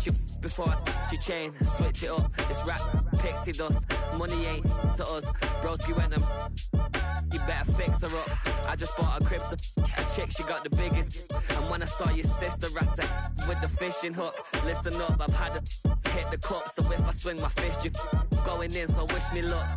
you before I chain, switch it up. This rap pixie dust, money ain't to us. Broski went and you better fix her up. I just bought a crib to a chick, she got the biggest. And when I saw your sister at with the fishing hook, listen up, I've had to hit the cup. So if I swing my fist, you going in, so wish me luck.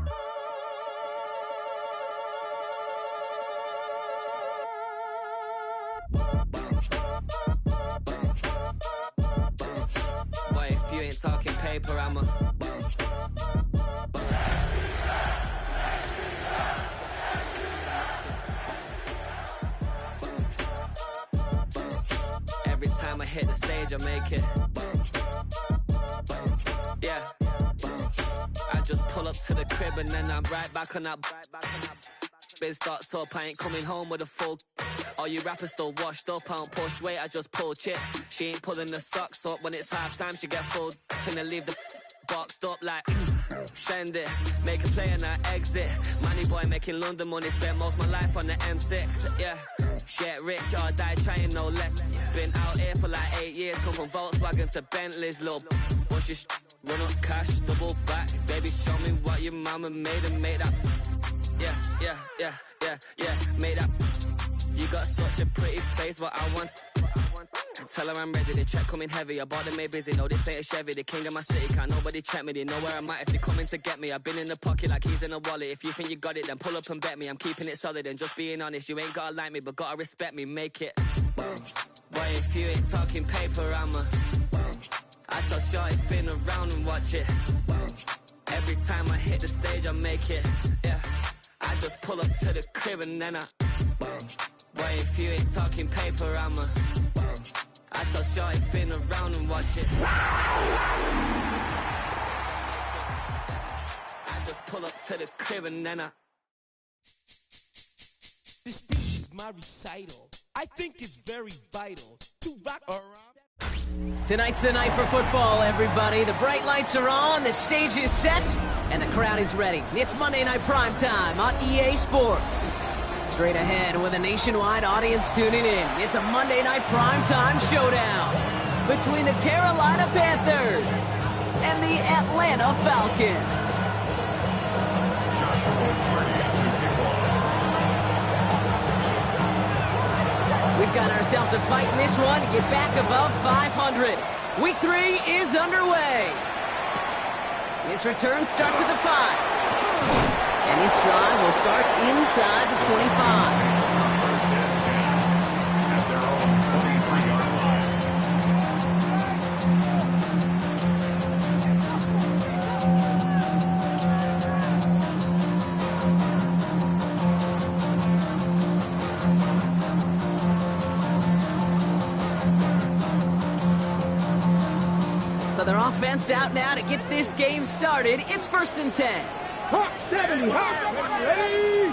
Boy, if you ain't talking paper, I'm a every time I hit the stage, I make it. Yeah, I just pull up to the crib and then I'm right back on that. Biz starts up, I ain't coming home with a full. All you rappers still washed up, I don't push weight, I just pull chips. She ain't pulling the socks up, when it's half time she get full. Finna leave the boxed up like send it, make a play and I exit. Money boy making London money, spent most of my life on the M6. Yeah, get rich or die trying, no let. Been out here for like 8 years, come from Volkswagen to Bentley's, little push your run up cash, double back. Baby, show me what your mama made and made up. Yeah, made up. You got such a pretty face, what I want. Tell her I'm ready, the check coming heavy. I bought them made busy, no this ain't a Chevy. The king of my city, can't nobody check me. They know where I'm at if they coming to get me. I've been in the pocket like he's in a wallet. If you think you got it, then pull up and bet me. I'm keeping it solid and just being honest. You ain't gotta like me, but gotta respect me, make it. Boy, if you ain't talking paper, I'm a I tell shorty spin around and watch it. Every time I hit the stage, I make it. Yeah, I just pull up to the crib and then I boy, if you ain't talking paper, I'm a I tell shorty spin around and watch it. I just pull up to the crib and then I This speech is my recital. I think it's very vital to rock around. Tonight's the night for football, everybody. The bright lights are on, the stage is set, and the crowd is ready. It's Monday Night Primetime on EA Sports. Straight ahead with a nationwide audience tuning in. It's a Monday Night Primetime showdown between the Carolina Panthers and the Atlanta Falcons. We've got ourselves a fight in this one to get back above 500. Week 3 is underway. This return starts at the 5. And this drive will start inside the 25. At their own 23-yard line. So their offense out now to get this game started. It's 1st and 10. Hot 70, hot, ready,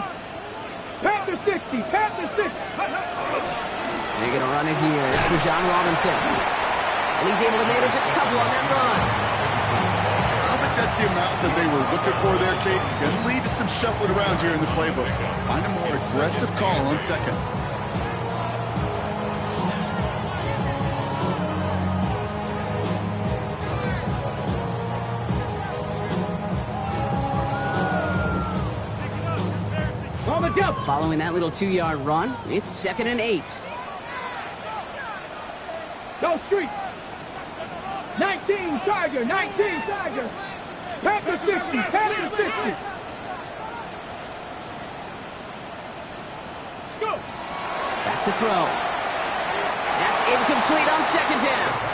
Panther 60, Panther 60. They're going to run it here. It's for John Robinson. And he's able to manage a couple on that run. I don't think that's the amount that they were looking for there, Kate. Going to lead to some shuffling around here in the playbook. Find a more aggressive call on second. Following that little 2-yard run, it's 2nd and 8. Go street. 19 Tiger, 19 Tiger. Panther 60, Panther 60. Let's go. Back to throw. That's incomplete on 2nd down.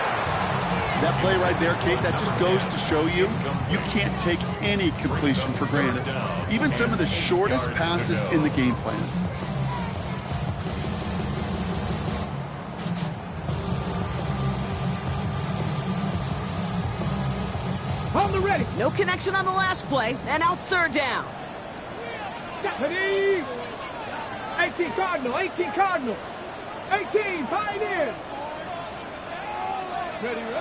That play right there, Kate, that just goes to show you, you can't take any completion for granted. Even some of the shortest passes in the game plan. On the ready. No connection on the last play, and now it's 3rd down. Ready. 18 Cardinal, 18 Cardinal. 18 Pioneer. Ready, ready.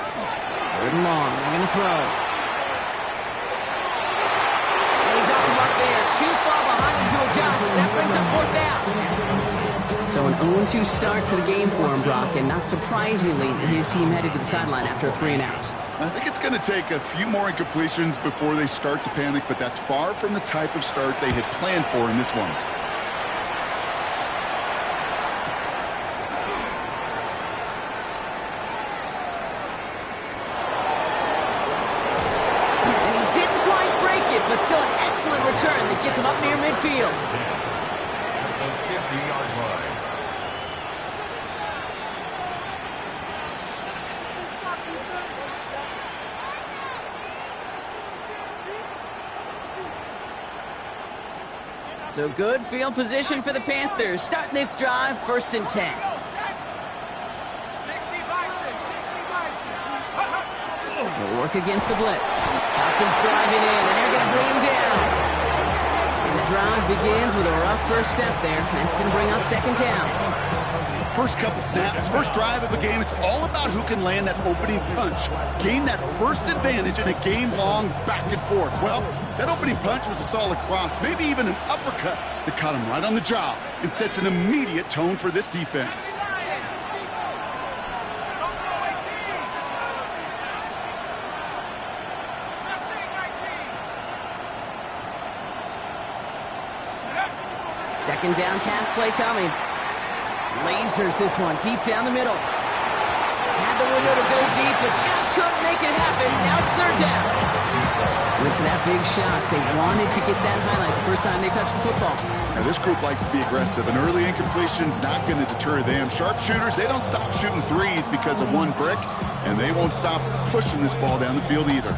3rd and long, they're going to throw. And he's off the mark there. Too far behind him to adjust. That brings up 4th down. So So an 0-2 start to the game for him, Brock, and not surprisingly, his team headed to the sideline after a 3-and-out. I think it's going to take a few more incompletions before they start to panic, but that's far from the type of start they had planned for in this one. And he didn't quite break it, but still an excellent return that gets him up near midfield. At the 50-yard line. So good field position for the Panthers. Starting this drive, 1st and 10. They'll work against the blitz. Falcons driving in, and they're going to bring him down. And the drive begins with a rough first step there. That's going to bring up 2nd down. First couple snaps, first drive of a game, it's all about who can land that opening punch. Gain that first advantage in a game-long back and forth. Well, that opening punch was a solid cross, maybe even an uppercut that caught him right on the jaw and sets an immediate tone for this defense. Second down pass play coming. Lasers this one deep down the middle. Had the window to go deep, but just couldn't make it happen. Now it's 3rd down. Went for that big shot. They wanted to get that highlight the first time they touched the football. Now, this group likes to be aggressive. An early incompletion's not going to deter them. Sharpshooters, they don't stop shooting threes because of one brick, and they won't stop pushing this ball down the field either.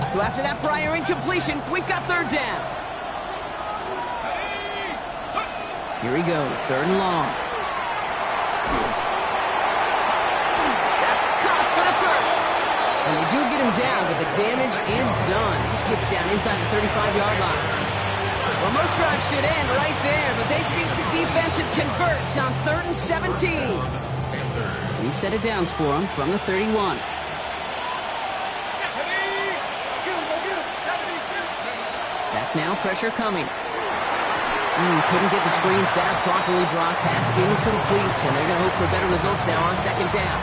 So after that prior incompletion, we've got 3rd down. Here he goes, 3rd and long. That's caught for the first. And they do get him down, but the damage is done. He just gets down inside the 35-yard line. Well, most drives should end right there, but they beat the defense and convert on 3rd and 17. New set of downs for him from the 31. Back now, pressure coming. Couldn't get the screen set up properly, Brock. Pass incomplete, and they're going to hope for better results now on 2nd down.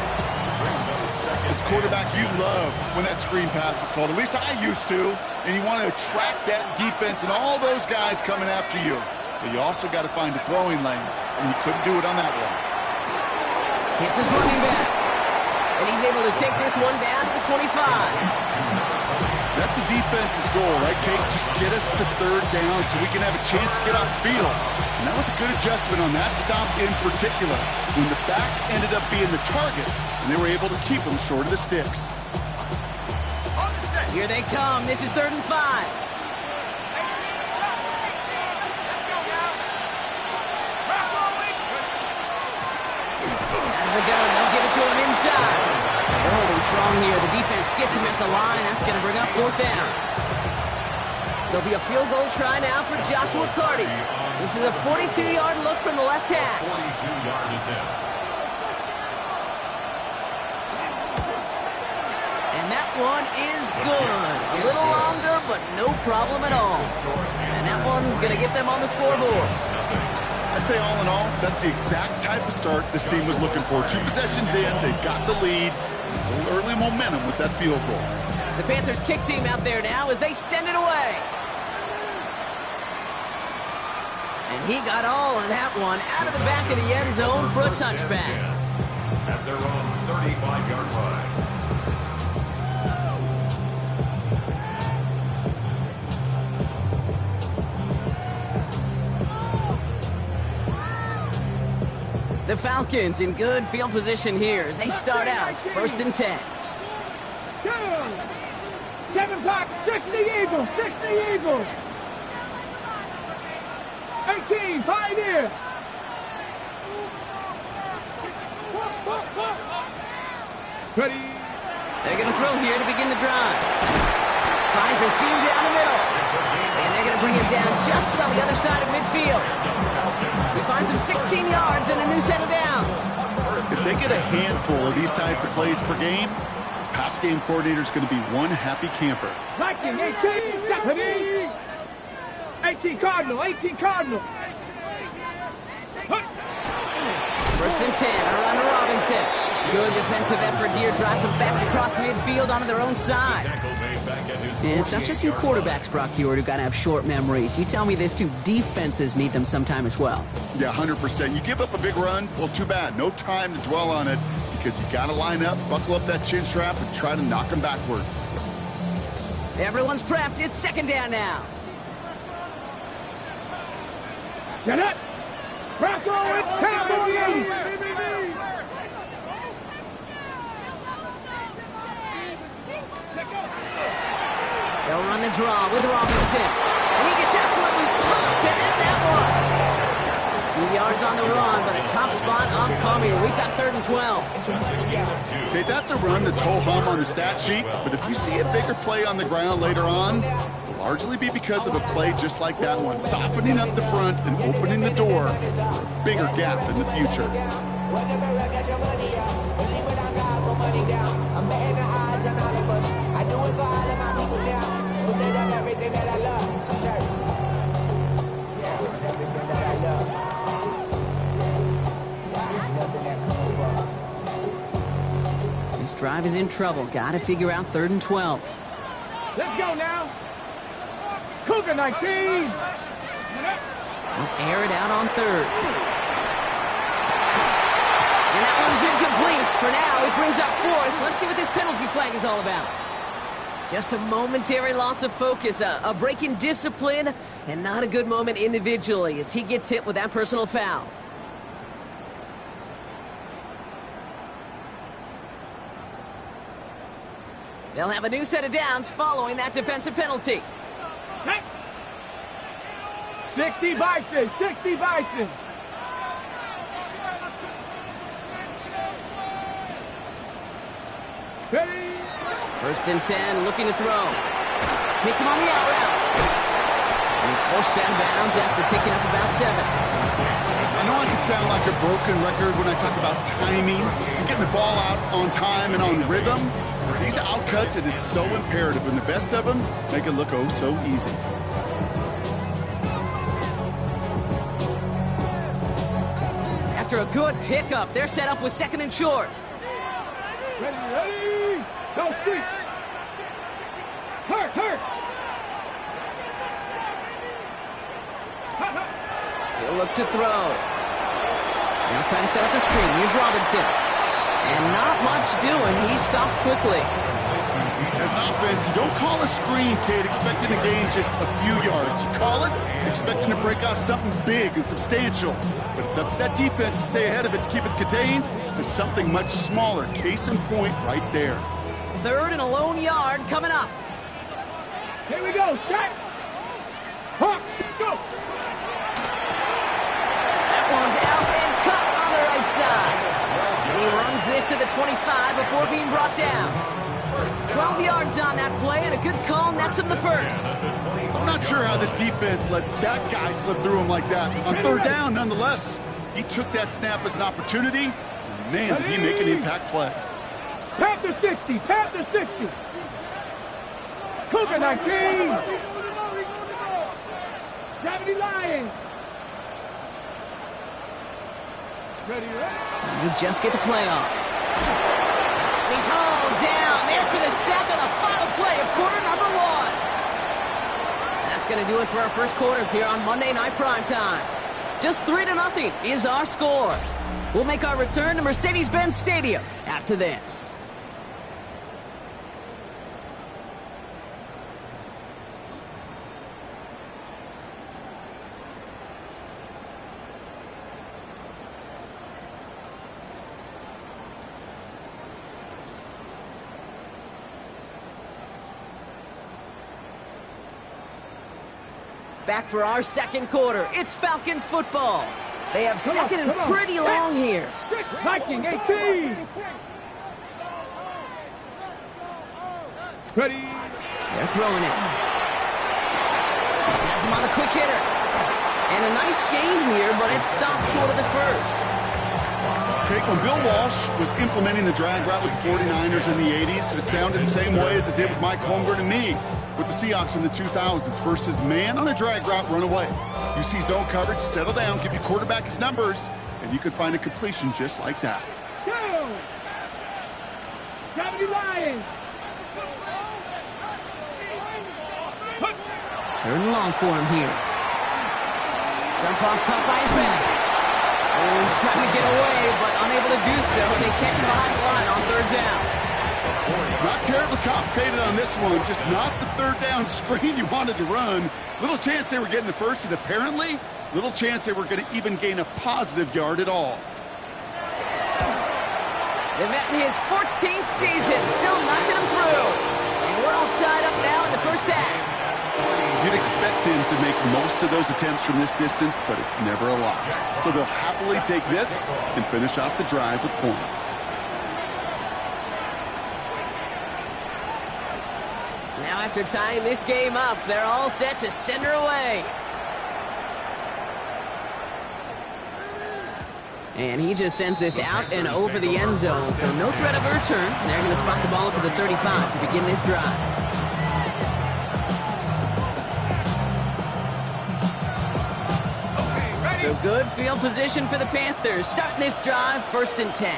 As quarterback, you love when that screen pass is called. At least I used to. And you want to attract that defense and all those guys coming after you. But you also got to find a throwing lane, and he couldn't do it on that one. Hits his running back. And he's able to take this one down to the 25. That's a defense's goal, right, Kate? Just get us to 3rd down so we can have a chance to get off the field. And that was a good adjustment on that stop in particular, when the back ended up being the target, and they were able to keep him short of the sticks. Here they come. This is 3rd and 5. Out of the gun. They'll give it to him inside. They're holding strong here. The defense gets him at the line. That's going to bring up 4th down. There'll be a field goal try now for Joshua Carty. This is a 42-yard look from the left hash. 42-yard attempt. And that one is good. A little longer, but no problem at all. And that one's going to get them on the scoreboard. I'd say all in all, that's the exact type of start this team was looking for. 2 possessions in, they got the lead. A little early momentum with that field goal. The Panthers kick team out there now as they send it away. And he got all of that one out of the back of the end zone for a touchback. At their own 35-yard line. The Falcons in good field position here as they start out 1st and 10. 7 o'clock, 60 Eagles, 60 Eagles. 18, Pioneer. Ready. They're going to throw here to begin the drive. Finds a seam down the middle. And they're going to bring him down just on the other side of midfield. He finds him 16 yards and a new set of downs. If they get a handful of these types of plays per game, pass game coordinator is going to be one happy camper. Right Viking, 18, 18 Cardinal, 18 Cardinal. First and 10, around to Robinson. Good defensive effort here, drives them back across midfield onto their own side. And it's not just you quarterbacks, Brock Heward, who got to have short memories. You tell me this too, defenses need them sometime as well. Yeah, 100%. You give up a big run, well, too bad. No time to dwell on it because you got to line up, buckle up that chin strap, and try to knock them backwards. Everyone's prepped. It's second down now. Get it. Bronco and Cowboys. They'll run the draw with Robinson. And he gets absolutely pumped to end that one. 2 yards on the run, but a tough spot on Comier. We've got 3rd and 12. Okay, that's a run that's ho-hum on the stat sheet, but if you see a bigger play on the ground later on, it'll largely be because of a play just like that one, softening up the front and opening the door for a bigger gap in the future. This drive is in trouble. Got to figure out 3rd and 12. Let's go now. Cougar 19. They'll air it out on 3rd. And that one's incomplete. For now, it brings up 4th. Let's see what this penalty flag is all about. Just a momentary loss of focus, a break in discipline, and not a good moment individually as he gets hit with that personal foul. They'll have a new set of downs following that defensive penalty. 60 Bison, 60 Bison. Ready? 1st and 10, looking to throw. Hits him on the out route. And he's forced out of bounds after picking up about 7. I know I can sound like a broken record when I talk about timing and getting the ball out on time and on rhythm. These outcuts, it is so imperative, and the best of them make it look oh so easy. After a good pickup, they're set up with 2nd and short. Ready, ready. Go street. Hurt. He'll look to throw. Now trying to set up the screen. Here's Robinson. And not much doing. He stopped quickly. As an offense, you don't call a screen, kid, expecting to gain just a few yards. You call it expecting to break out something big and substantial. But it's up to that defense to stay ahead of it, to keep it contained to something much smaller. Case in point right there. 3rd and a lone yard coming up. Here we go. Strike. Hawk. Go. That one's out and cut on the right side. And he runs this to the 25 before being brought down. 12 yards on that play, and a good call nets him the 1st. I'm not sure how this defense let that guy slip through him like that. On 3rd down, nonetheless, he took that snap as an opportunity. Man, did he make an impact play. Panther 60, Panther 60. Cougar 19. Gravity Lions. Ready, ready. And you just get the play off. And he's hauled down there for the sack on the final play of quarter number 1. And that's going to do it for our first quarter here on Monday Night Primetime. Just 3-0 is our score. We'll make our return to Mercedes-Benz Stadium after this. Back for our second quarter. It's Falcons football. They have second and pretty long here. Viking 18. Ready. They're throwing it. Has him on a quick hitter. And a nice game here, but it stopped short of the 1st. Okay, when Bill Walsh was implementing the drag route with the 49ers in the 80s, it sounded the same way as it did with Mike Holmgren and me with the Seahawks in the 2000s versus man on a drag route, run away. You see zone coverage, settle down, give your quarterback his numbers, and you can find a completion just like that. Go! 70 Lions! Third and long for him here. Dump off caught by his back. Oh, he's trying to get away, but unable to do so. They catch him behind the line on third down. Not terribly complicated on this one, just not the third down screen you wanted to run. Little chance they were getting the first, and apparently, little chance they were going to even gain a positive yard at all. The vet in his 14th season, still knocking him through. And we're all tied up now in the first half. You'd expect him to make most of those attempts from this distance, but it's never a lot. So they'll happily take this and finish off the drive with points. Now after tying this game up, they're all set to send her away. And he just sends this out and over the end zone, so no threat of a return. They're going to spot the ball up at the 35 to begin this drive. So good field position for the Panthers. Starting this drive, 1st and 10.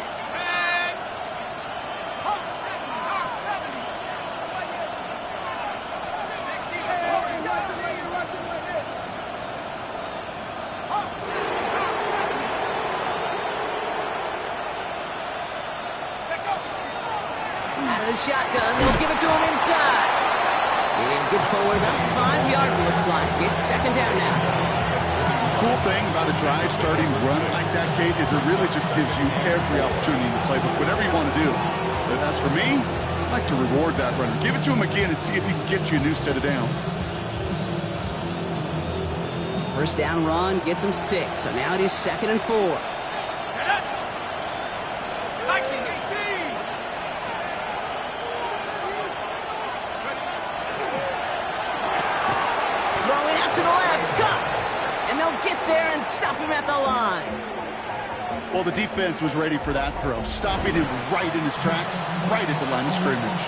Out of the shotgun, they'll give it to him inside. And good forward, about 5 yards it looks like. It's 2nd down now. Cool thing about a drive starting run like that, Kate, is it really just gives you every opportunity in the playbook, whatever you want to do. But as for me, I'd like to reward that runner. Give it to him again and see if he can get you a new set of downs. First down run gets him 6, so now it is 2nd and 4. Stop him at the line. Well, the defense was ready for that throw, stopping him right in his tracks, right at the line of scrimmage.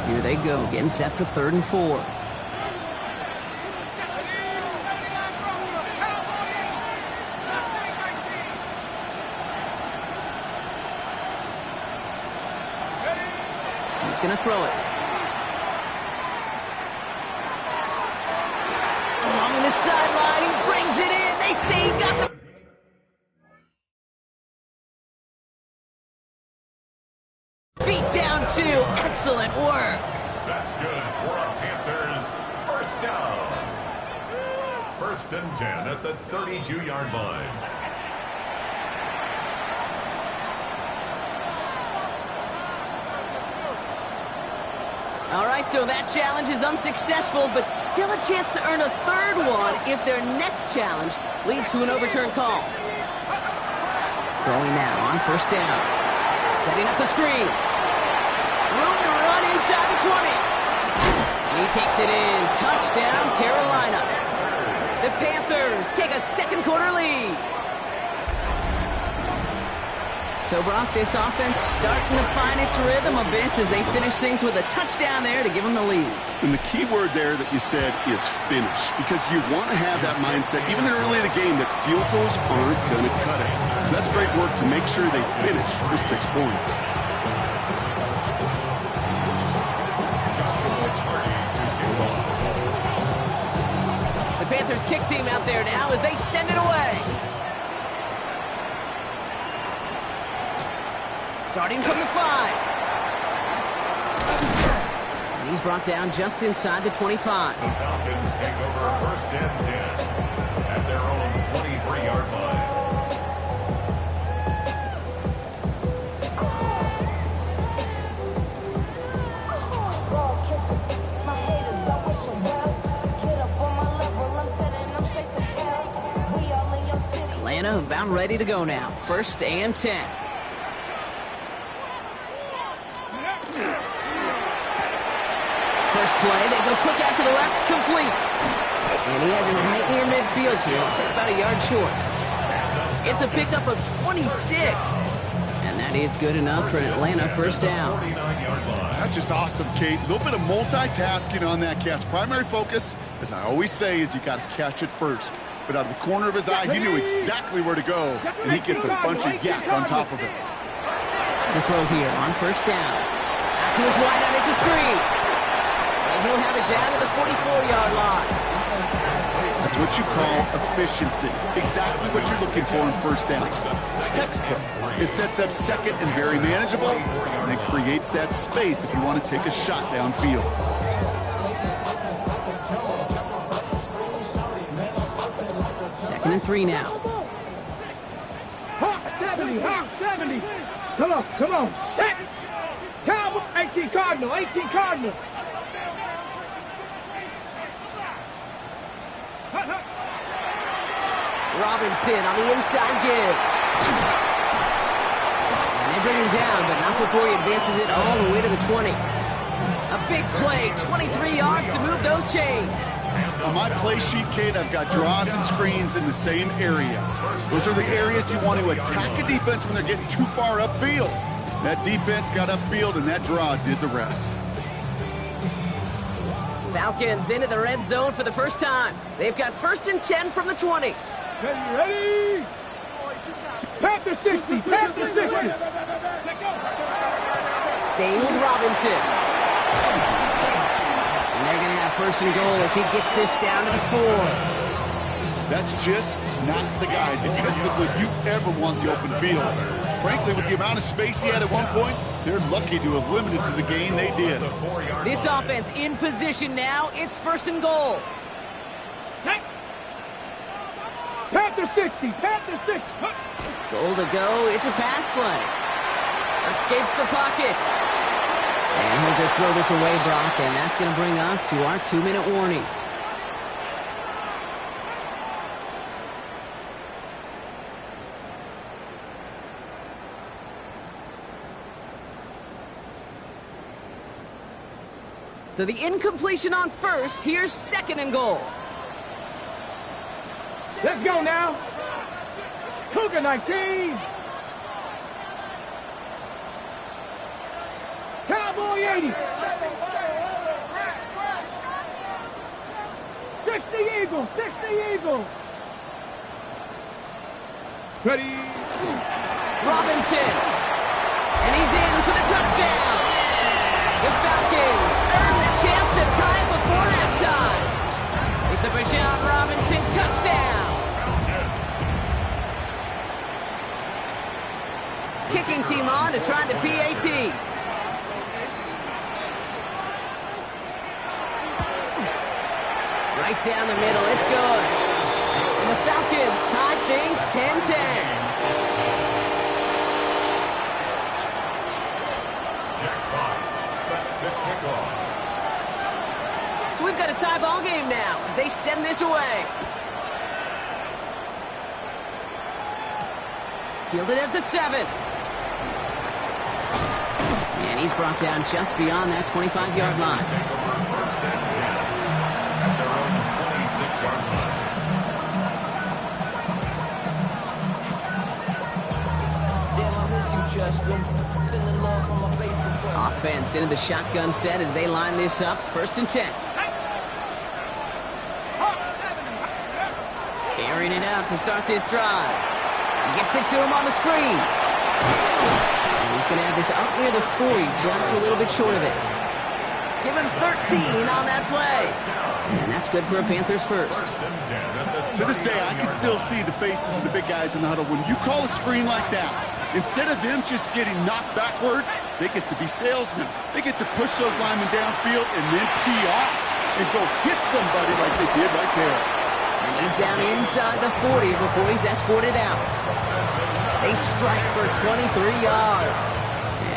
Here they go, getting set for 3rd and 4. Going to throw it. Along the sideline, he brings it in. They say he got the feet down too. Excellent work. That's good for our Panthers. First down. 1st and 10 at the 32-yard line. All right, so that challenge is unsuccessful, but still a chance to earn a 3rd one if their next challenge leads to an overturned call. Going now on 1st down. Setting up the screen. Room to run inside the 20. And he takes it in. Touchdown, Carolina. The Panthers take a 2nd quarter lead. So, Brock, this offense starting to find its rhythm a bit as they finish things with a touchdown there to give them the lead. And the key word there that you said is finish, because you want to have that mindset, even early in the game, that field goals aren't going to cut it. So that's great work to make sure they finish for 6 points. The Panthers kick team out there now as they send it away. Starting from the 5. And he's brought down just inside the 25. The Falcons take over 1st and 10 at their own 23-yard line. Atlanta about ready to go now. 1st and 10. play. They go quick out to the left, complete. And he has it right near midfield here. It's about a yard short. It's a pickup of 26. And that is good enough for an Atlanta first down. That's just awesome, Kate. A little bit of multitasking on that catch. Primary focus, as I always say, is you got to catch it first. But out of the corner of his eye, he knew exactly where to go. And he gets a bunch of yak on top of it. To throw here on first down. Out to his wide out, it's a screen. And he'll have it down to the 44-yard line. That's what you call efficiency. Exactly what you're looking for in first down. Textbook. It sets up second and very manageable, and it creates that space if you want to take a shot downfield. Second and 3 now. Hawk 70, Hawk 70. Come on, set. Cowboy, 18 Cardinal, 18 Cardinal. Robinson on the inside give. And they bring him down, but not before he advances it all the way to the 20. A big play, 23 yards to move those chains. On my play sheet, Kate, I've got draws and screens in the same area. Those are the areas you want to attack a defense when they're getting too far upfield. That defense got upfield, and that draw did the rest. Falcons into the red zone for the first time. They've got first and 10 from the 20. Ready? Panther 60, Panther 60. Staying with Robinson. And they're going to have first and goal as he gets this down to the 4. That's just not the guy defensively you ever want the open field. Frankly, with the amount of space he had at one point, they're lucky to have limited to the gain they did. This offense in position now. It's first and goal. Panther 60, Panther 60. Goal to go. It's a pass play. Escapes the pocket. And he'll just throw this away, Brock, and that's going to bring us to our 2-minute warning. So the incompletion on first. Here's second and goal. Let's go now. Cougar 19. Cowboy 80. 60 Eagle, 60 Eagle. Ready. Robinson. And he's in for the touchdown. The Falcons earn the chance to tie it before halftime. It's a Bijan Robinson touchdown. Kicking team on to try the PAT. Right down the middle, it's good. And the Falcons tied things 10-10. So we've got a tie ball game now as they send this away. Fielded at the 7. And he's brought down just beyond that 25-yard line. Offense into the shotgun set as they line this up. First and 10. Airing it out to start this drive. Gets it to him on the screen. And he's going to have this up near the 40, just a little bit short of it. Give him 13 on that play. And that's good for a Panthers first. To this day, I can still see the faces of the big guys in the huddle. When you call a screen like that, instead of them just getting knocked backwards, they get to be salesmen. They get to push those linemen downfield and then tee off and go hit somebody like they did right there. And he's down inside the 40 before he's escorted out. They strike for 23 yards.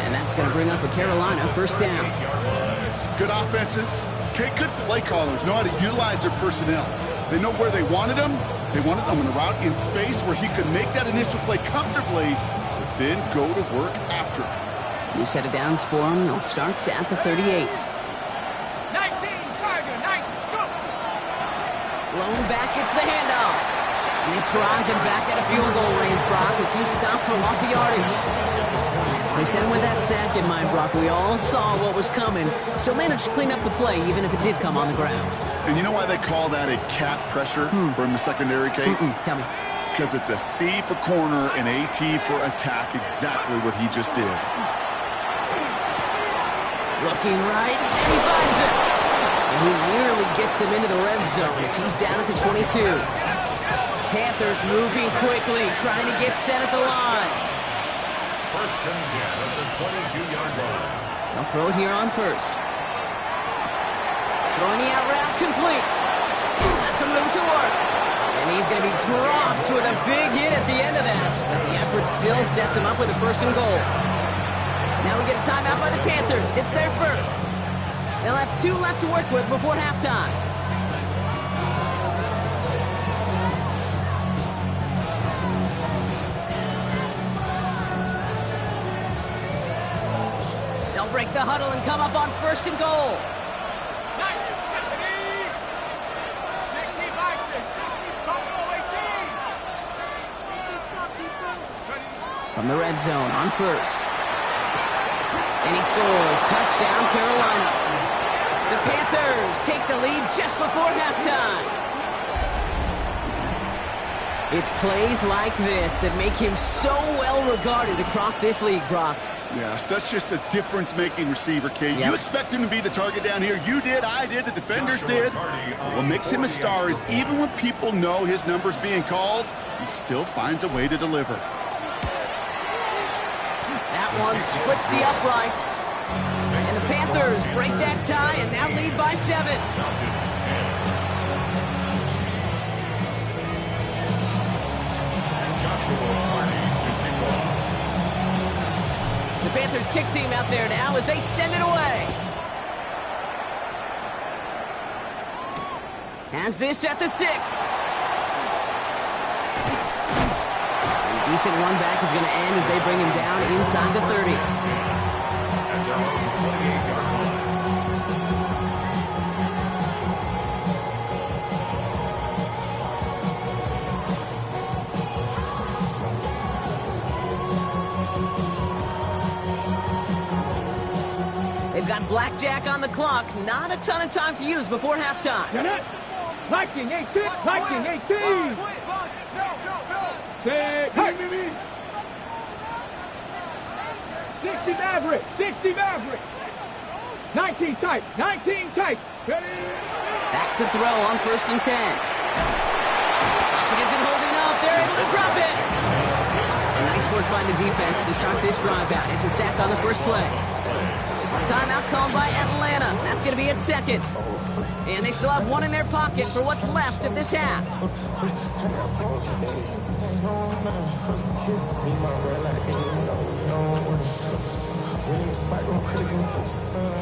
And that's going to bring up a Carolina first down. Good offenses. Okay, good play callers know how to utilize their personnel. They know where they wanted them. They wanted them in a route in space where he could make that initial play comfortably, but then go to work after. New set of downs for him. They'll start at the 38. 19. Thrown back, it's the handoff. And this drives him back at a field goal range, Brock, as he's stopped for loss of yardage. They sent him with that sack in mind, Brock. We all saw what was coming. Still managed to clean up the play, even if it did come on the ground. And you know why they call that a cat pressure from the secondary, Kate? Tell me. Because it's a C for corner and AT for attack, exactly what he just did. Looking right, and he finds it. And he nearly gets them into the red zone as he's down at the 22. Panthers moving quickly, trying to get set at the line. First and 10 at the 22-yard line. They'll throw it here on first. Throwing the out route complete. Has some room to work. And he's going to be dropped with a big hit at the end of that. But the effort still sets him up with a first and goal. Now we get a timeout by the Panthers. It's their first. They'll have 2 left to work with before halftime. They'll break the huddle and come up on first and goal. From the red zone on first. And he scores. Touchdown, Carolina. The Panthers take the lead just before halftime. It's plays like this that make him so well regarded across this league, Brock. Yeah, such just a difference-making receiver, Kate. Yep. You expect him to be the target down here. You did, I did, the defenders did. What makes him a star is even when people know his number's being called, he still finds a way to deliver. That one splits the uprights. And the Panthers break that tie and now lead by 7. The Panthers kick team out there now as they send it away. Has this at the 6. Decent run back is going to end as they bring him down inside the 30. They've got blackjack on the clock. Not a ton of time to use before halftime. Viking 18! Viking 18! Say, hey. 60 Maverick! 60 Maverick! 19 tight! 19 tight! Back to throw on first and 10. Pocket isn't holding up. They're able to drop it. Nice work by the defense to start this drive out. It's a sack on the first play. Timeout called by Atlanta. That's going to be its second. And they still have one in their pocket for what's left of this half.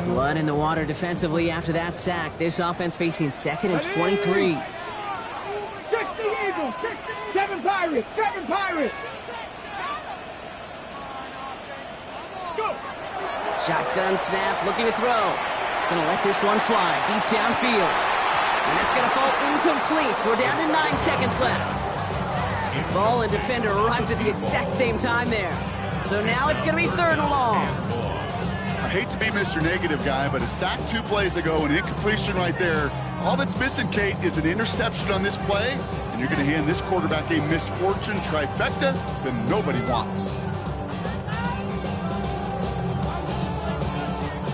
Blood in the water defensively after that sack. This offense facing 2nd and 23. 60 Eagles! 7 Pirates! 7 Pirates! Let's go! Shotgun snap, looking to throw. Gonna let this one fly deep downfield. And that's gonna fall incomplete. We're down to 9 seconds left. Ball and defender arrived at the exact same time there. So now it's gonna be 3rd and long. I hate to be Mr. Negative guy, but a sack 2 plays ago, an incompletion right there. All that's missing, Kate, is an interception on this play, and you're gonna hand this quarterback a misfortune trifecta that nobody wants.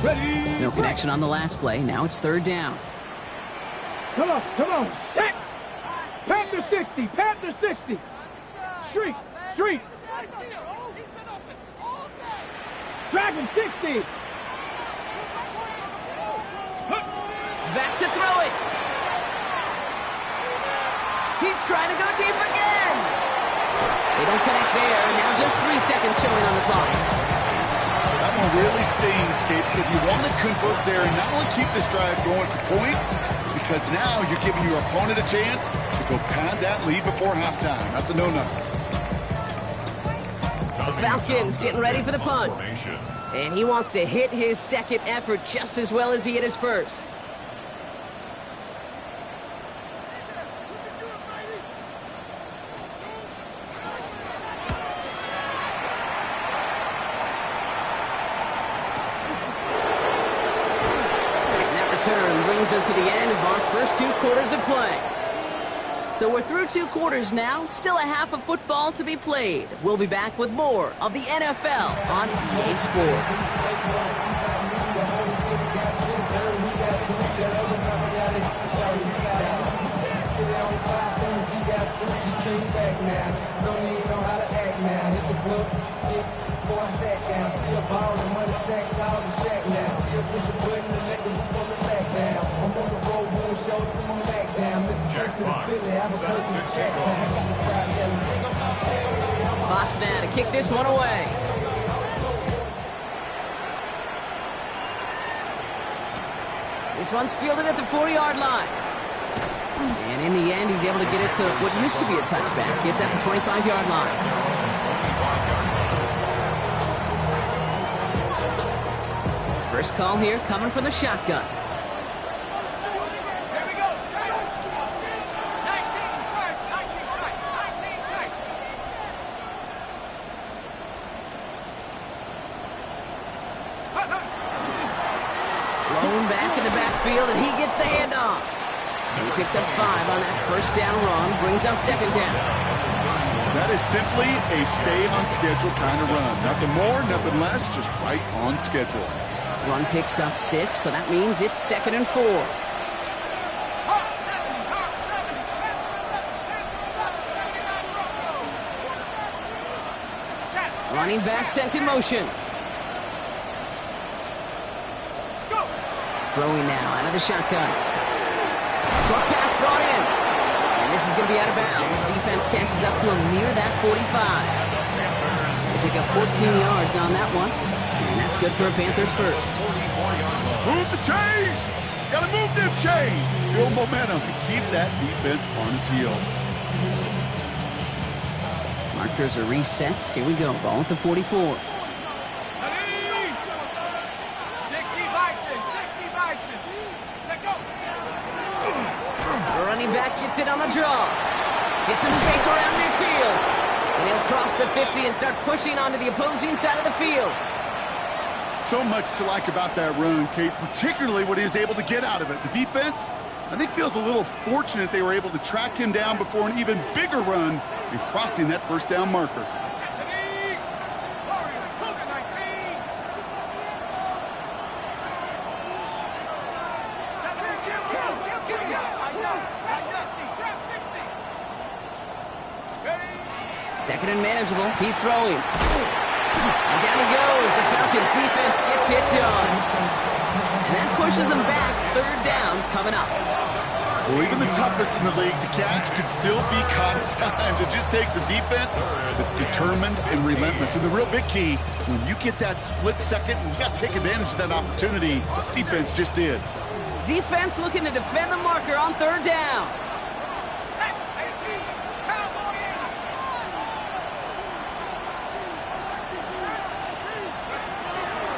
Ready? No connection on the last play. Now it's 3rd down. Come on, come on. Set. Panther 60. Panther 60. Street. Street. Dragon 60. Back to throw it. He's trying to go deep again. They don't connect there. And now just 3 seconds showing on the clock. That one really stings, Kate, because you want to convert there and not only keep this drive going for points, because now you're giving your opponent a chance to go pad that lead before halftime. That's a no-no. The Falcons getting ready for the punt. And he wants to hit his second effort just as well as he hit his first. return brings us to the end of our first 2 quarters of play. So we're through 2 quarters now, still a half of football to be played. We'll be back with more of the NFL on EA Sports. Fox now to kick this one away. This one's fielded at the 40-yard line. And in the end, he's able to get it to what used to be a touchback. It's at the 25-yard line. First call here coming from the shotgun. Blown back in the backfield, and he gets the handoff. And he picks up 5 on that first down run, brings up 2nd down. That is simply a stay-on-schedule kind of run. Nothing more, nothing less, just right on schedule. Run picks up 6, so that means it's 2nd and 4. Running back sent in motion. Throwing now out of the shotgun. Short pass brought in. And this is going to be out of bounds. Defense catches up to him near that 45. They pick up 14 yards on that one. And that's good for a Panthers first. Move the chains! Gotta move them chains! Build momentum and keep that defense on its heels. Markers are reset. Here we go. Ball at the 44. The running back gets it on the draw. Gets some space around midfield. And he'll cross the 50 and start pushing onto the opposing side of the field. So much to like about that run, Kate, particularly what he was able to get out of it. The defense, I think, feels a little fortunate they were able to track him down before an even bigger run and crossing that first down marker. Second and manageable. He's throwing. And down he goes. The Falcons defense gets it done. And that pushes them back. 3rd down coming up. Well, even the toughest in the league to catch could still be caught at times. It just takes a defense that's determined and relentless. And the real big key, when you get that split second, you got to take advantage of that opportunity. Defense just did. Defense looking to defend the marker on 3rd down.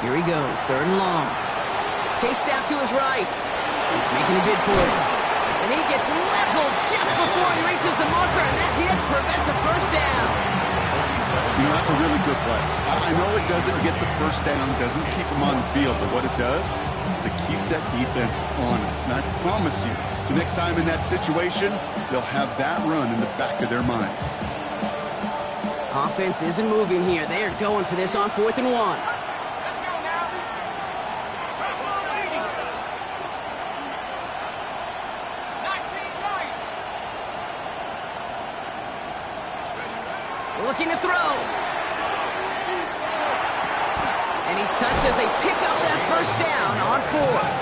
Here he goes, 3rd and long. Chased out to his right. He's making a bid for it. And he gets leveled just before he reaches the marker, and that hit prevents a first down. You know, that's a really good play. I know it doesn't get the first down, doesn't keep him on the field, but what it does is it keeps that defense honest. And I promise you, the next time in that situation, they'll have that run in the back of their minds. Offense isn't moving here. They are going for this on 4th and 1. Looking to throw. And he's touched as they pick up that first down on 4th.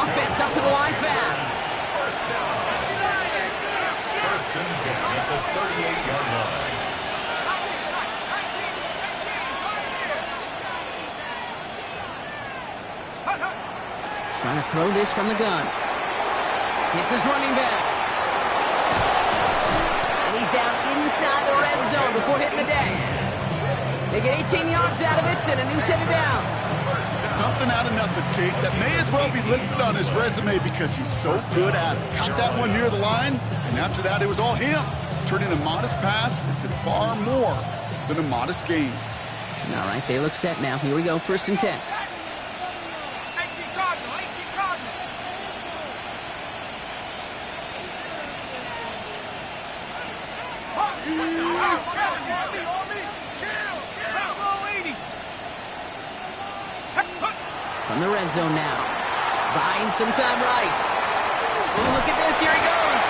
Offense up to the line fast. First and 10 at the 38-yard line. Trying to throw this from the gun. Gets his running back. And he's down inside the red zone before hitting the deck. They get 18 yards out of it and a new set of downs. Something out of nothing, Kate, that may as well be listed on his resume because he's so good at it. Caught that one near the line, and after that, it was all him. Turning a modest pass into far more than a modest gain. All right, they look set now. Here we go, 1st and 10. 18 Cardinal. From the red zone now. Buying some time right. Oh, look at this. Here he goes.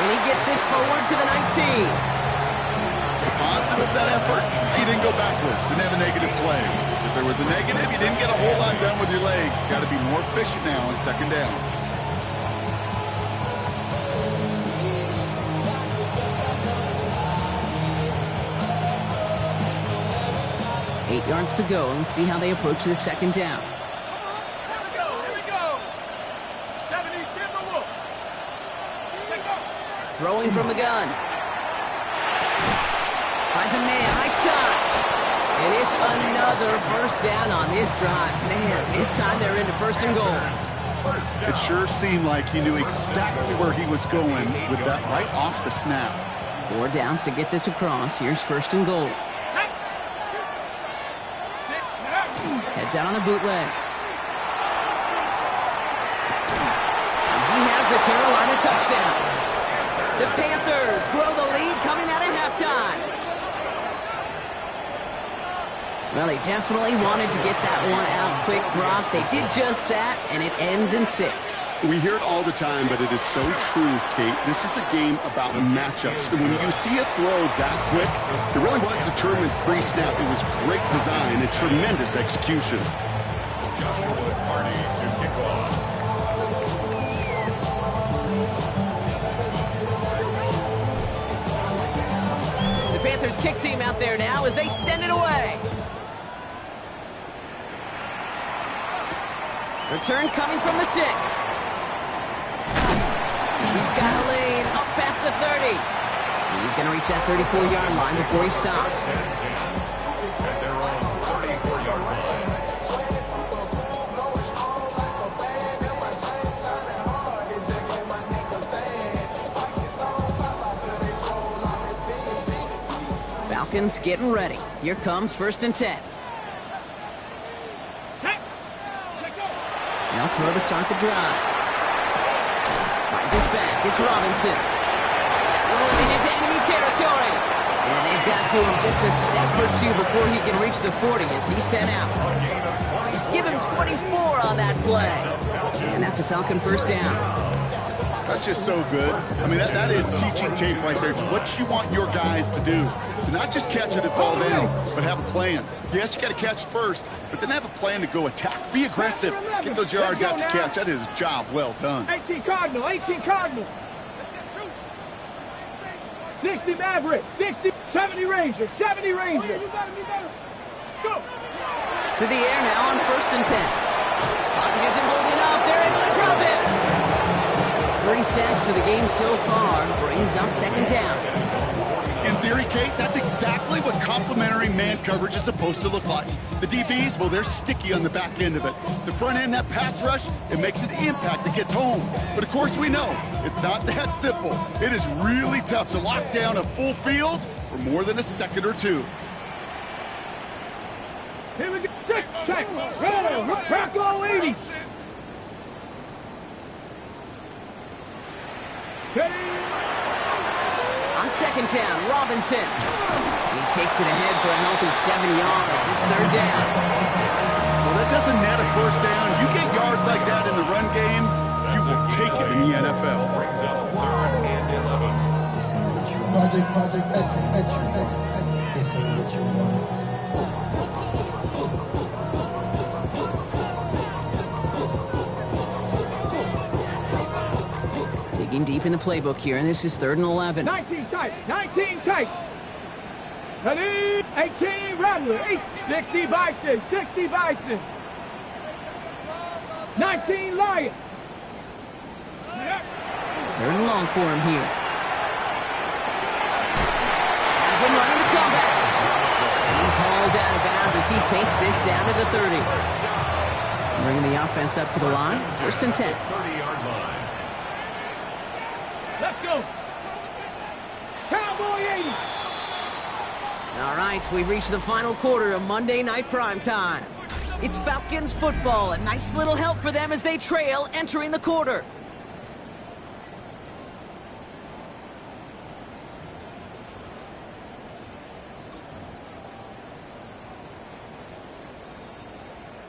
And he gets this forward to the 19. Positive that effort. He didn't go backwards. Didn't have a negative play. If there was a negative, you didn't get a whole lot done with your legs. Got to be more efficient now on second down. Eight yards to go. Let's see how they approach the second down. Throwing from the gun. Finds a man, high time. And it's another first down on this drive. Man, this time they're into first and goal. It sure seemed like he knew exactly where he was going with that right off the snap. 4 downs to get this across. Here's first and goal. Heads out on the bootleg. And he has the Carolina touchdown. The Panthers grow the lead coming out of halftime. Well, they definitely wanted to get that one out quick, Brock. They did just that, and it ends in 6. We hear it all the time, but it is so true, Kate. This is a game about matchups. And when you see a throw that quick, it really was determined pre-snap. It was great design and tremendous execution. Joshua Party to kick off. Panthers kick team out there now as they send it away. Return coming from the 6. He's got a lane up past the 30. He's going to reach that 34-yard line before he stops. And they're on 34-yard line. Falcons getting ready. Here comes first and 10. They'll throw to start the drive. Finds his back. It's Robinson. Rolling into enemy territory. And they've got to him just a step or two before he can reach the 40 as he's sent out. Give him 24 on that play. And that's a Falcon first down. That's just so good. I mean, that is teaching tape right there. It's what you want your guys to do. To not just catch it and fall down, but have a plan. Yes, you got to catch it first, but then have a plan to go attack. Be aggressive. Get those yards after catch. That is a job well done. 18 Cardinal, 18 Cardinal. 60 Maverick, 60, 70 Ranger, 70 Ranger. Go. To the air now on first and 10. Pocket isn't holding up. They're able to drop it. 3 sacks for the game so far. Brings up second down. In theory, Kate, that's exactly what complementary man coverage is supposed to look like. The DBs, well, they're sticky on the back end of it. The front end, that pass rush, it makes an impact that gets home. But, of course, we know it's not that simple. It is really tough to lock down a full field for more than a second or two. Here we go. Check. Crack low 80. On second down, Robinson. He takes it ahead for a healthy 70 yards. It's third down. Well, that doesn't net a first down. You get yards like that in the run game, you will take it in the NFL. Brings up 3rd and 11. Project, this ain't what you want. Digging deep in the playbook here, and this is 3rd and 11. 19 tight, 19 tight. 18 Rattler, 60 Bison, 60 Bison. 19 Lion. 3rd and long for him here. Has him running the comeback. He's hauled out of bounds as he takes this down to the 30. Bringing the offense up to the line. 1st and 10. 30-yard line. Let's go. Cowboy 80. All right, we've reached the final quarter of Monday Night Primetime. It's Falcons football, a nice little help for them as they trail entering the quarter.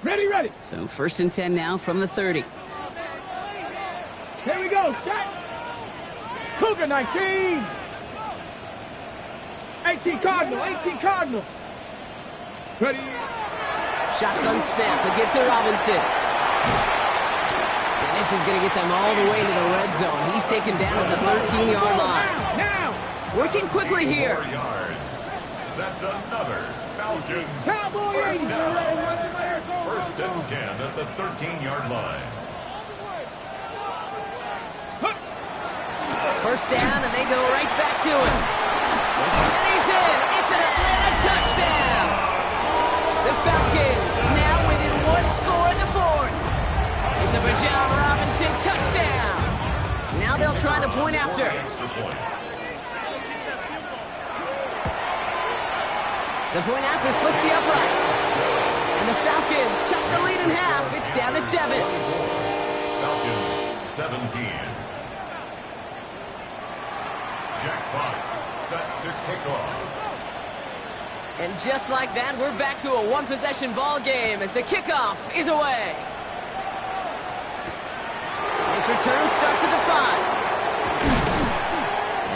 Ready, ready. So 1st and 10 now from the 30. Here we go. Set. Cougar 19. 18 Cardinal. 18 Cardinal. Ready. Shotgun snap. They get to Robinson. And this is going to get them all the way to the red zone. He's taken down at the 13-yard line. Now. Working quickly here. 4 yards. That's another Falcons Cowboy first 80. down. 1st and 10 at the 13-yard line. 1st down, and they go right back to him. And he's in. It's an Atlanta touchdown. The Falcons now within 1 score in the 4th. It's a Bijan Robinson touchdown. Now they'll try the point after. Extra point. The point after splits the uprights. And the Falcons chop the lead in half. It's down to 7. Falcons 17. Jack Fox set to kick off. And just like that, we're back to a one-possession ball game as the kickoff is away. This return starts at the 5.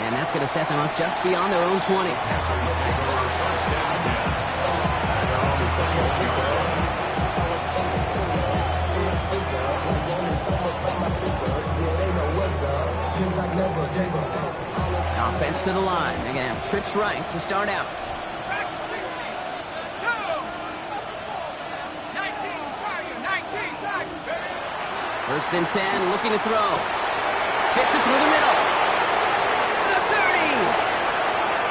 And that's going to set them up just beyond their own 20. Offense to the line. They're going to have trips right to start out. 1st and 10, looking to throw. Fits it through the middle. The 30.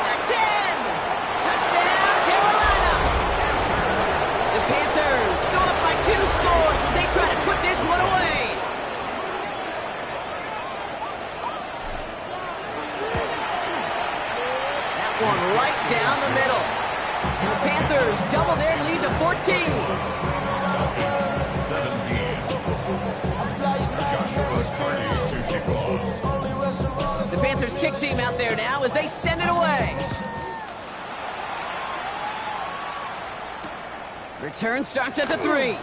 The 10. Touchdown, Carolina. The Panthers go up by 2 scores as they try to put this one away. That one right down the middle. And the Panthers double their lead to 14. 17. To kick off. The Panthers kick team out there now as they send it away. Return starts at the 3.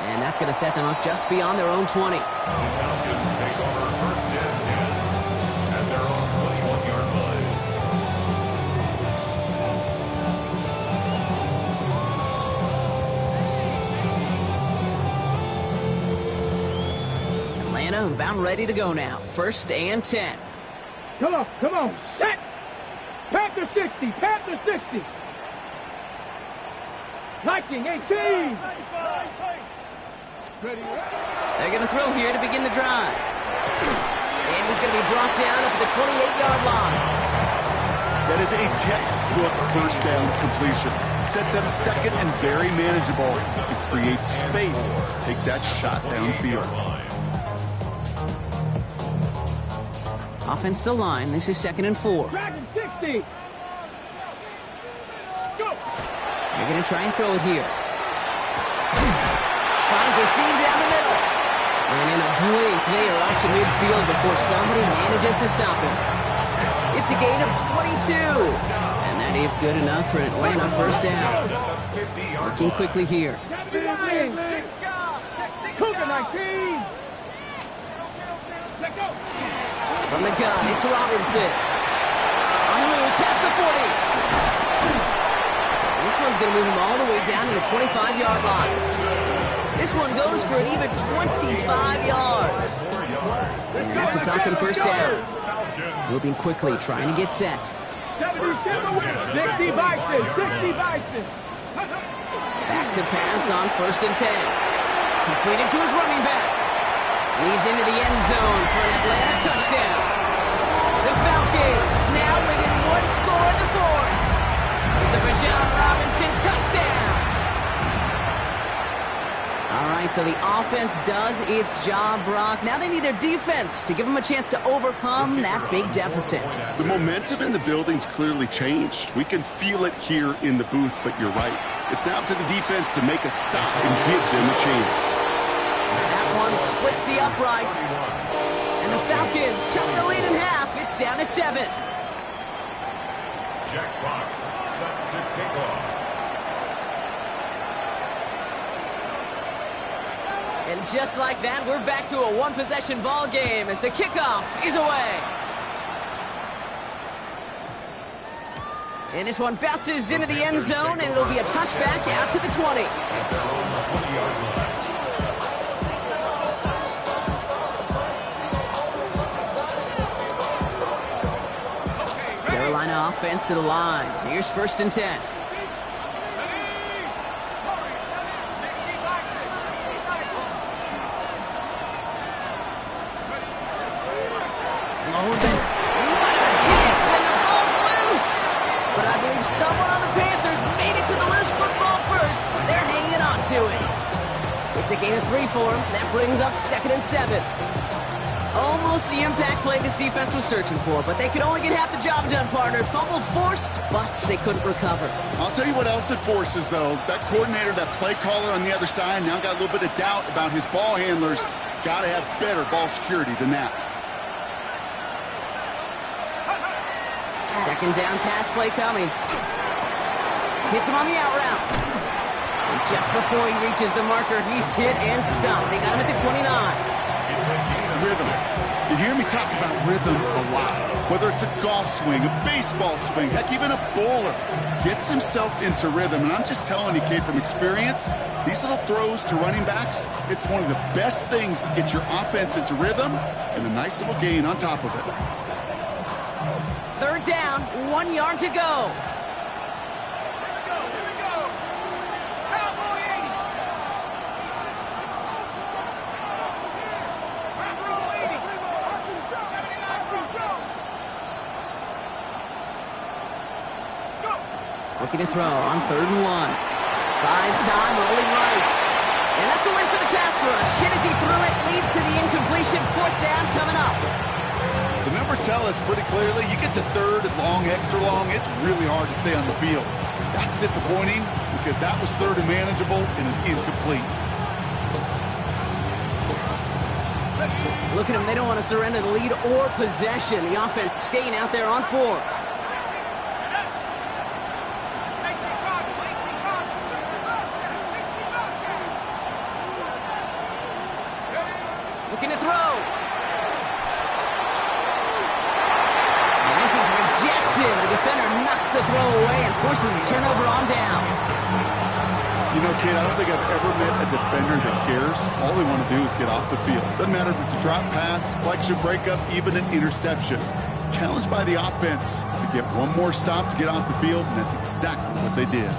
And that's going to set them up just beyond their own 20. The Falcons take over 1st and 10 at their own 21-yard line. Atlanta about ready to go now. 1st and 10. Come on. Set. Panther 60. Panther 60. Viking 18. Ready. They're going to throw here to begin the drive. And he's going to be brought down at the 28-yard line. That is a textbook 1st down completion. Sets up 2nd and very manageable. It creates space to take that shot downfield. Offense to line. This is 2nd and 4. Dragon 60. Go. They're going to try and throw it here. Finds a seam down the middle. And in a blink, they are out to midfield before somebody manages to stop him. It's a gain of 22. And that is good enough for an Atlanta 1st down. Working quickly here. Cougar 19. Let go. From the gun, it's Robinson. On the move, past the 40. This one's going to move him all the way down to the 25-yard line. This one goes for an even 25 yards. And that's a Falcon 1st down. Moving quickly, trying to get set. 60 Bison. 60 Bison. Back to pass on 1st and 10. Completed to his running back. He's into the end zone for an Atlanta touchdown. The Falcons now within 1 score in the 4th. It's a Bijan Robinson touchdown. All right, so the offense does its job, Brock. Now they need their defense to give them a chance to overcome that big deficit. The momentum in the building's clearly changed. We can feel it here in the booth, but you're right. It's now up to the defense to make a stop and give them a chance. That one splits the uprights. And the Falcons chop the lead in half. It's down to 7. Jack Fox set to kick off. And just like that, we're back to a one-possession ball game as the kickoff is away. And this one bounces into the end zone, and it'll be a touchback out to the 20. Carolina offense to the line. Here's 1st and 10. But I believe someone on the Panthers made it to the loose football first. They're hanging on to it. It's a gain of 3 for them. That brings up 2nd and 7. Almost the impact play this defense was searching for, but they could only get half the job done, partner. Fumble forced, but they couldn't recover. I'll tell you what else it forces, though. That coordinator, that play caller on the other side, now got a little bit of doubt about his ball handlers. Got to have better ball security than that. 2nd down pass play coming. Hits him on the out route. And just before he reaches the marker, he's hit and stopped. They got him at the 29. Rhythm. You hear me talk about rhythm a lot. Whether it's a golf swing, a baseball swing, heck, even a bowler gets himself into rhythm. And I'm just telling you, kid, from experience, these little throws to running backs, it's one of the best things to get your offense into rhythm and a nice little gain on top of it. 3rd down, 1 yard to go. Looking to throw on 3rd and 1. Buys time, rolling right. And that's a win for the pass rush. Hit as he threw it, leads to the incompletion. 4th down coming up. The numbers tell us pretty clearly, you get to 3rd and long, extra long, it's really hard to stay on the field. That's disappointing because that was 3rd and manageable and an incomplete. Look at them, they don't want to surrender the lead or possession. The offense staying out there on 4th. Looking to throw. And this is rejected. The defender knocks the throw away and forces a turnover on downs. You know, kid, I don't think I've ever met a defender that cares. All they want to do is get off the field. Doesn't matter if it's a drop pass, deflection, breakup, even an interception. Challenged by the offense to get one more stop to get off the field, and that's exactly what they did.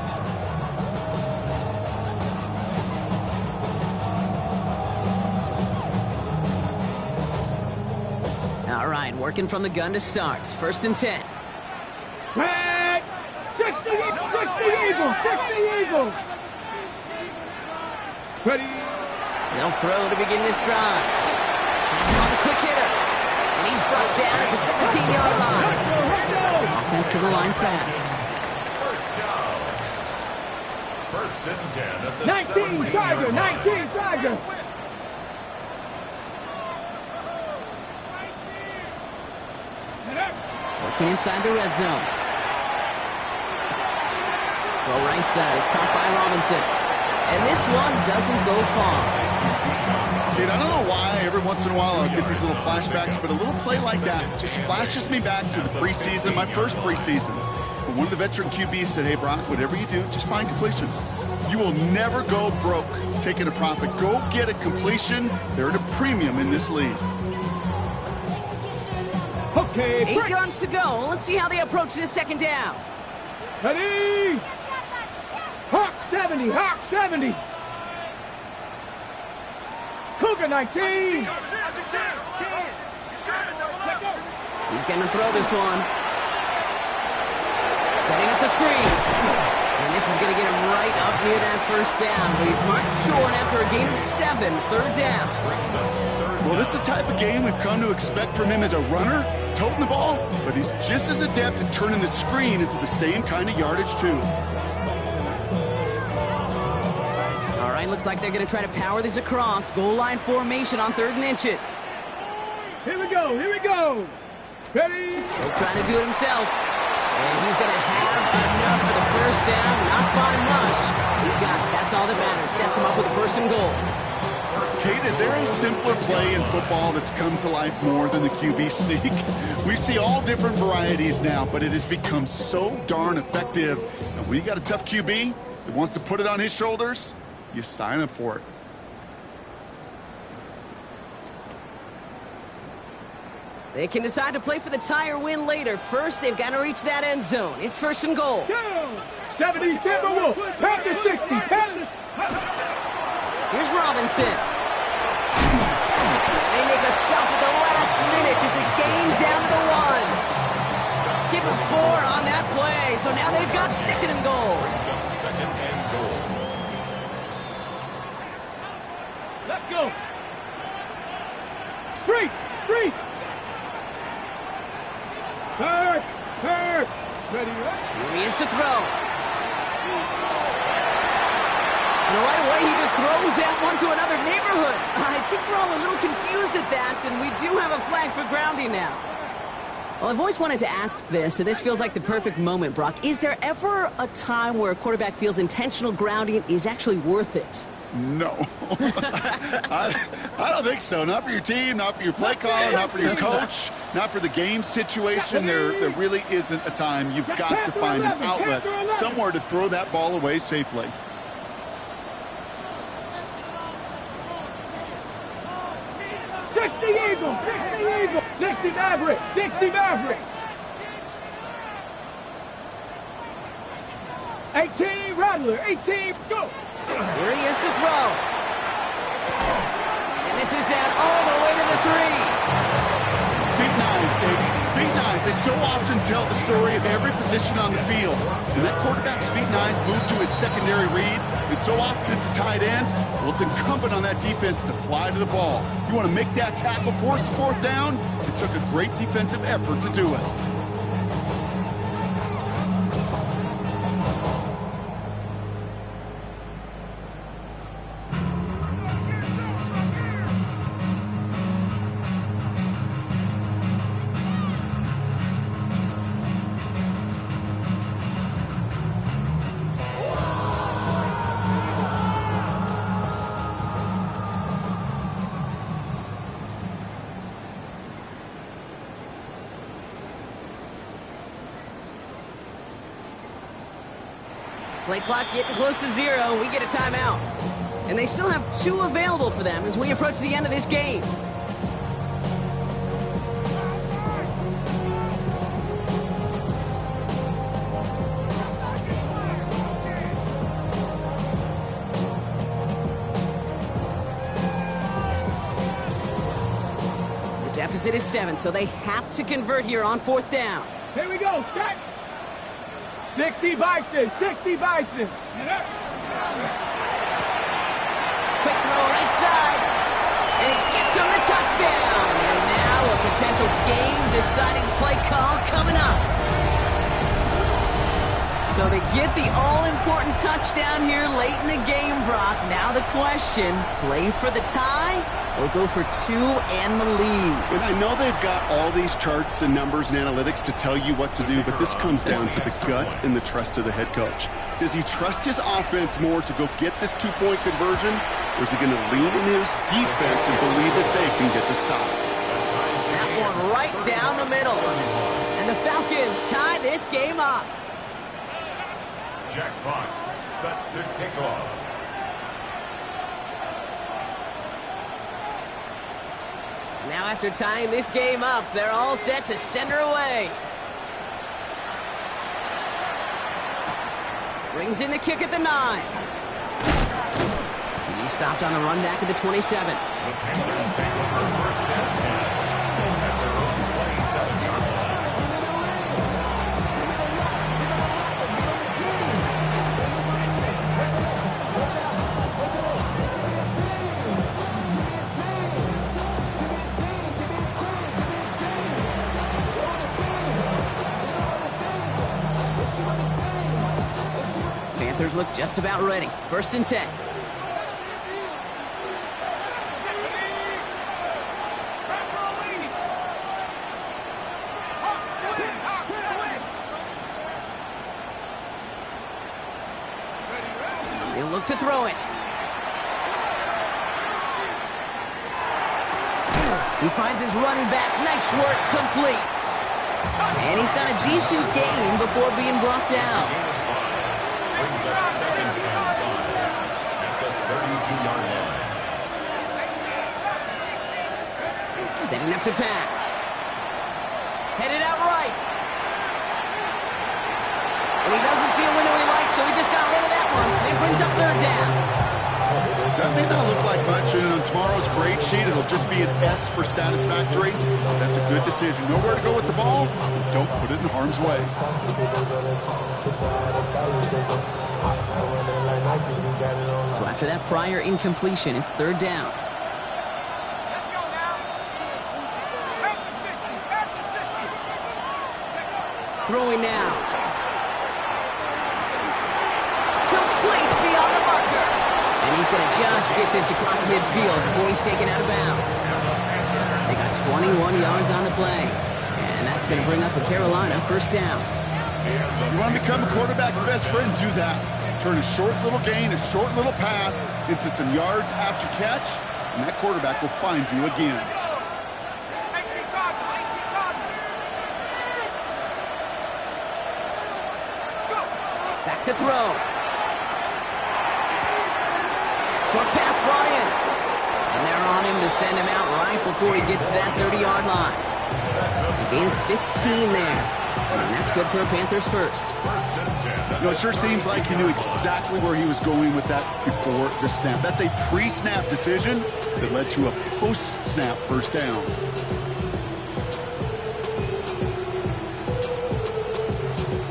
All right, working from the gun to start. 1st and 10. Back! 60 Eagles! 60 Eagles! Ready? They'll throw to begin this drive. He's on the quick hitter. And he's brought down at the 17-yard line. Offense to the line fast. 1st and 10 at the 19 Tiger! 19 Tiger! Working inside the red zone. Throw right side is caught by Robinson. And this one doesn't go far. Kid, I don't know why every once in a while I'll get these little flashbacks, but a little play like that just flashes me back to the preseason, my first preseason. But one of the veteran QBs said, hey, Brock, whatever you do, just find completions. You will never go broke taking a profit. Go get a completion. They're at a premium in this league. Okay, 8 yards to go. Let's see how they approach this 2nd down. Ready? Hawk 70, Hawk 70. Cougar 19. He's going to throw this one. Setting up the screen. And this is going to get him right up near that 1st down. But he's marked short after a gain of 7. 3rd down. Well, this is the type of game we've come to expect from him as a runner, toting the ball, but he's just as adept at turning the screen into the same kind of yardage, too. All right, looks like they're going to try to power this across. Goal line formation on 3rd and inches. Here we go, here we go. Ready? He'll try to do it himself. And he's going to have enough for the 1st down, not by much. He got it. That's all that matters. Sets him up with a 1st and goal. Kate, is there a simpler play in football that's come to life more than the QB sneak? We see all different varieties now, but it has become so darn effective. And when you got a tough QB that wants to put it on his shoulders, you sign up for it. They can decide to play for the tie or win later. First, they've got to reach that end zone. It's first and goal. 70, Timberwolf, pat the 60, pat the... Here's Robinson. They make a stop at the last minute. It's a game down to the 1. Give them 4 on that play. So now they've got second and goal. Second and goal. Let's go. Street, street. Turn, turn. Ready, right? Here he is to throw. And right away, he just throws that one to another neighborhood. I think we're all a little confused at that, and we do have a flag for grounding now. Well, I've always wanted to ask this, and this feels like the perfect moment, Brock. Is there ever a time where a quarterback feels intentional grounding is actually worth it? No. I don't think so. Not for your team, not for your play caller, not for your coach, not for the game situation. There really isn't a time. You've got to find an outlet, somewhere to throw that ball away safely. Eagle, 60 Maverick, 60 Maverick. 18 Rattler, 18, go. Here he is to throw. And this is down all the way to the 3. Feet nice, Kate. Feet nice. They so often tell the story of every position on the field. And that quarterback's feet nice move to his secondary read, and so often it's a tight end. Well, it's incumbent on that defense to fly to the ball. You want to make that tackle, force the 4th down? It took a great defensive effort to do it. Play clock getting close to 0. We get a timeout. And they still have 2 available for them as we approach the end of this game. The deficit is 7, so they have to convert here on 4th down. Here we go, set. 60 Bison, 60 Bison. Quick throw right side. And he gets him the touchdown. And now a potential game-deciding play call coming up. So they get the all-important touchdown here late in the game, Brock. Now the question, play for the tie or go for 2 and the lead? And I know they've got all these charts and numbers and analytics to tell you what to do, but this comes down to the gut and the trust of the head coach. Does he trust his offense more to go get this 2-point conversion, or is he going to lean in his defense and believe that they can get the stop? That one right down the middle. And the Falcons tie this game up. Jack Fox set to kick off. Now after tying this game up, they're all set to send her away. Brings in the kick at the 9. He's stopped on the run back at the 27. The Panthers take over first and 10 at their own 27-yard line. Panthers look just about ready. First and 10. He'll look to throw it. He finds his running back. Nice work, complete. And he's got a decent gain before being brought down. Brings up 2nd and 5 at the 32-yard line. Setting up to pass. Headed out right. And he doesn't see a window he likes, so he just got rid of that one. It brings up 3rd down. That may not look like much, and on tomorrow's grade sheet, it'll just be an S for satisfactory. That's a good decision. Know where to go with the ball, and don't put it in harm's way. So after that prior incompletion, it's 3rd down. Throwing now. Complete beyond the marker. And he's going to just get this across midfield before he's taken out of bounds. They got 21 yards on the play. And that's going to bring up a Carolina 1st down. You want to become a quarterback's best friend? Do that. Turn a short little gain, a short little pass into some yards after catch, and that quarterback will find you again. Back to throw. Short pass brought in. And they're on him to send him out right before he gets to that 30-yard line. A gain of 15 there. And that's good for a Panthers 1st. You know, it sure seems like he knew exactly where he was going with that before the snap. That's a pre-snap decision that led to a post-snap 1st down.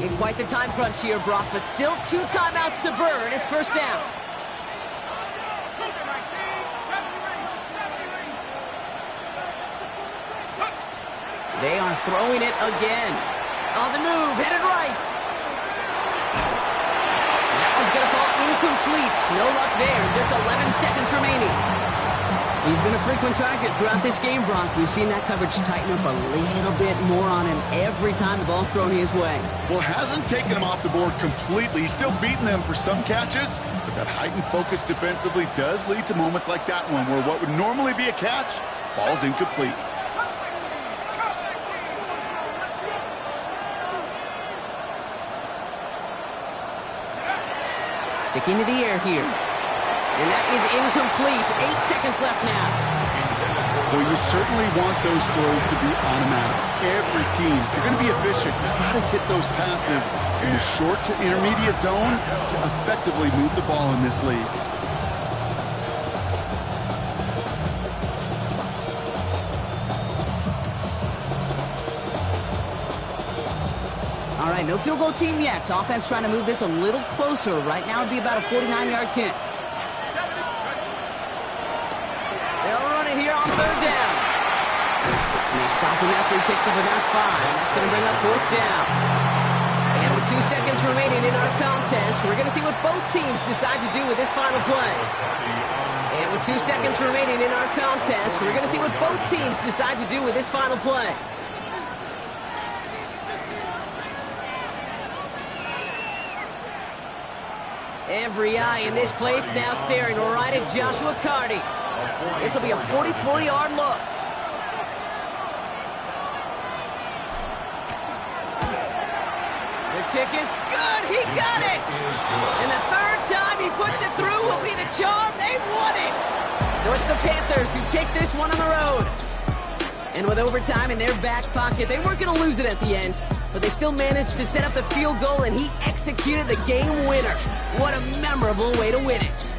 In quite the time crunch here, Brock, but still 2 timeouts to burn. It's 1st down. They are throwing it again. On the move, headed right. That one's going to fall incomplete. No luck there. Just 11 seconds remaining. He's been a frequent target throughout this game, Brock. We've seen that coverage tighten up a little bit more on him every time the ball's thrown his way. Well, hasn't taken him off the board completely. He's still beating them for some catches, but that heightened focus defensively does lead to moments like that one where what would normally be a catch falls incomplete. Sticking to the air here. And that is incomplete. 8 seconds left now. Well, you certainly want those throws to be automatic. Every team, if you're going to be efficient, you've got to hit those passes in the short to intermediate zone to effectively move the ball in this league. All right, no field goal team yet. Offense trying to move this a little closer. Right now it'd be about a 49-yard kick. They'll run it here on 3rd down. And they stop him after he picks up about 5. That's going to bring up 4th down. And with 2 seconds remaining in our contest, we're going to see what both teams decide to do with this final play. And with 2 seconds remaining in our contest, we're going to see what both teams decide to do with this final play. Every eye in this place now staring right at Joshua Carty. This will be a 44-yard look. The kick is good. He got it. And the 3rd time he puts it through will be the charm. They won it. So it's the Panthers who take this one on the road. And with overtime in their back pocket, they weren't going to lose it at the end, but they still managed to set up the field goal, and he executed the game winner. What a memorable way to win it.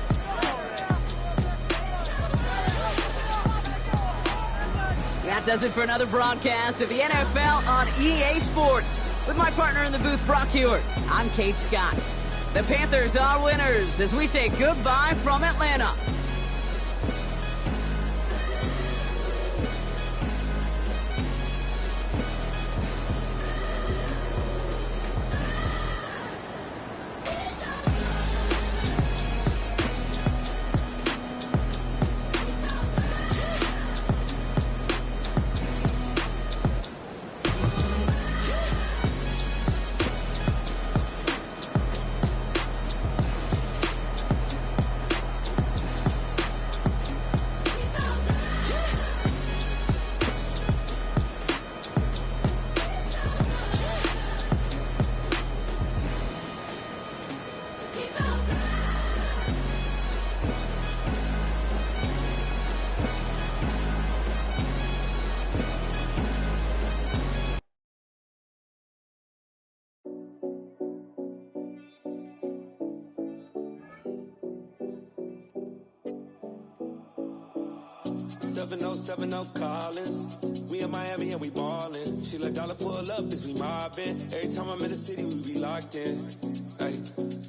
That does it for another broadcast of the NFL on EA Sports. With my partner in the booth, Brock Hewitt, I'm Kate Scott. The Panthers are winners as we say goodbye from Atlanta. 7070 Collins. We in Miami and we ballin'. She let dollar pull up as we mobbin'. Every time I'm in the city, we be locked in. Ay,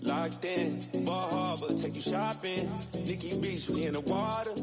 locked in. Ball Harbor, take you shopping. Nikki Beach, we in the water.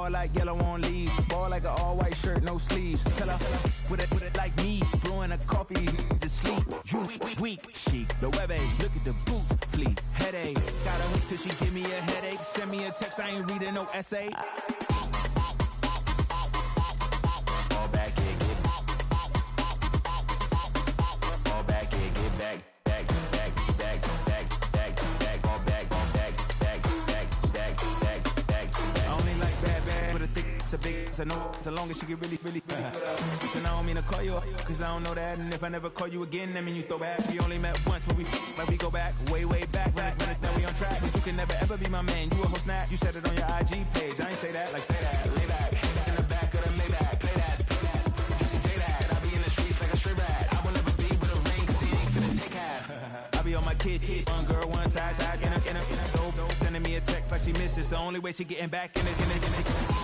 Like yellow on leaves, ball like an all-white shirt, no sleeves. Tell her, put it like me, blowing a coffee, he's asleep. You weak, chic, the web look at the boots, fleet, headache. Got a hook till she give me a headache. Send me a text, I ain't reading no essay. Fall back here, get back. Fall back here, get back. It's a big, so no, so long as she get really So now I don't mean to call you up, cause I don't know that. And if I never call you again, that mean you throw back. We only met once, but we go back, way back. Run it, now we on track. But you can never ever be my man, you a whole snap. You said it on your IG page, I ain't say that, like say that. Lay back, in the back of the Maybach, play that. You see that, I be in the streets like a stray rat. I will never be with a ring, cause he ain't finna take half. I be on my kid, one girl, one side, in a dope. Sending me a text like she misses. The only way she getting back in it.